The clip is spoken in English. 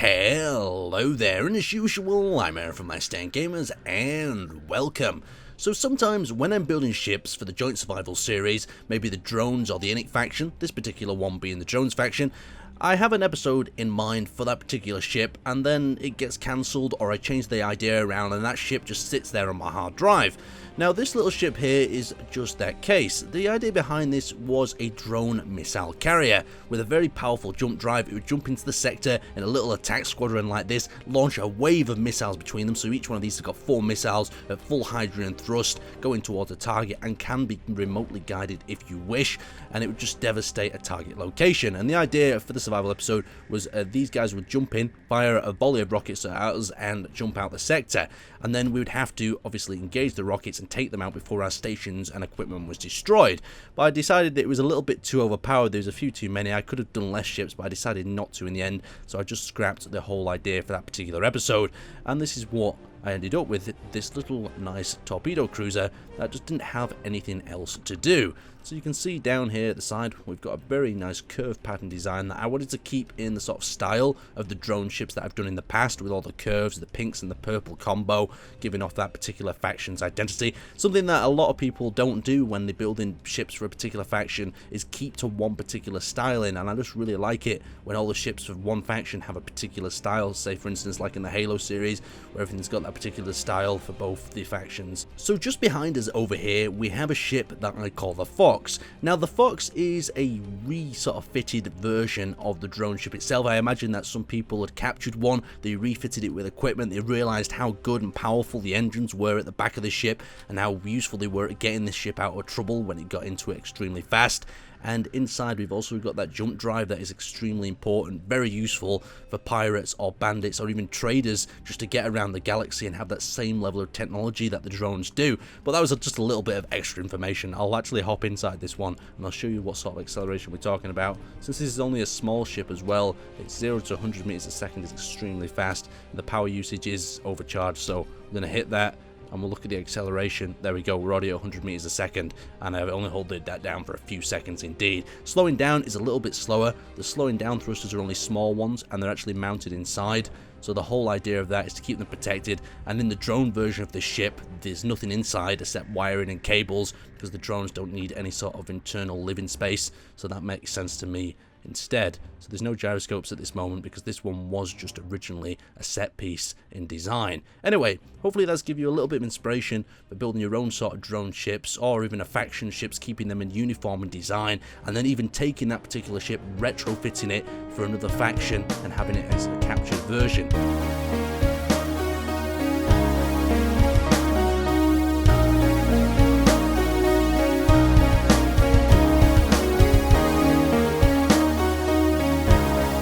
Hello there, and as usual, I'm Aaron from My Stand Gamers, and welcome. So sometimes when I'm building ships for the Joint Survival series, maybe the drones or the Innic faction, this particular one being the drones faction, I have an episode in mind for that particular ship, and then it gets cancelled or I change the idea around and that ship just sits there on my hard drive. Now this little ship here is just that case. The idea behind this was a drone missile carrier. With a very powerful jump drive, it would jump into the sector in a little attack squadron like this, launch a wave of missiles between them, so each one of these has got 4 missiles at full hydrogen thrust going towards a target and can be remotely guided if you wish, and it would just devastate a target location. And the idea for the survival episode was these guys would jump in, fire a volley of rockets at us and jump out the sector, and then we would have to obviously engage the rockets and take them out before our stations and equipment was destroyed. But I decided that it was a little bit too overpowered. There was a few too many. I could have done less ships, but I decided not to in the end, so I just scrapped the whole idea for that particular episode. And this is what I ended up with, this little nice torpedo cruiser that just didn't have anything else to do. So you can see down here at the side, we've got a very nice curved pattern design that I wanted to keep in the sort of style of the drone ships that I've done in the past, with all the curves, the pinks and the purple combo, giving off that particular faction's identity. Something that a lot of people don't do when they're building ships for a particular faction is keep to one particular styling, and I just really like it when all the ships of one faction have a particular style, say for instance like in the Halo series, where everything's got that particular style for both the factions. So just behind us over here, we have a ship that I call the Fox. Now the Fox is a sort of fitted version of the drone ship itself. I imagine that some people had captured one, they refitted it with equipment, they realized how good and powerful the engines were at the back of the ship and how useful they were at getting this ship out of trouble when it got into it extremely fast. And inside we've also got that jump drive that is extremely important, very useful for pirates or bandits or even traders just to get around the galaxy and have that same level of technology that the drones do. But that was just a little bit of extra information. I'll actually hop inside this one and I'll show you what sort of acceleration we're talking about. Since this is only a small ship as well, it's 0 to 100 meters a second is extremely fast, and the power usage is overcharged, so I'm going to hit that. And we'll look at the acceleration. There we go, we're already at 100 meters a second, and I've only held that down for a few seconds indeed. Slowing down is a little bit slower. The slowing down thrusters are only small ones, and they're actually mounted inside. So the whole idea of that is to keep them protected, and in the drone version of the ship, there's nothing inside except wiring and cables, because the drones don't need any sort of internal living space, so that makes sense to me instead. So there's no gyroscopes at this moment because this one was just originally a set piece in design. Anyway, hopefully that's give you a little bit of inspiration for building your own sort of drone ships, or even a faction ships, keeping them in uniform and design, and then even taking that particular ship, retrofitting it for another faction and having it as a captured version.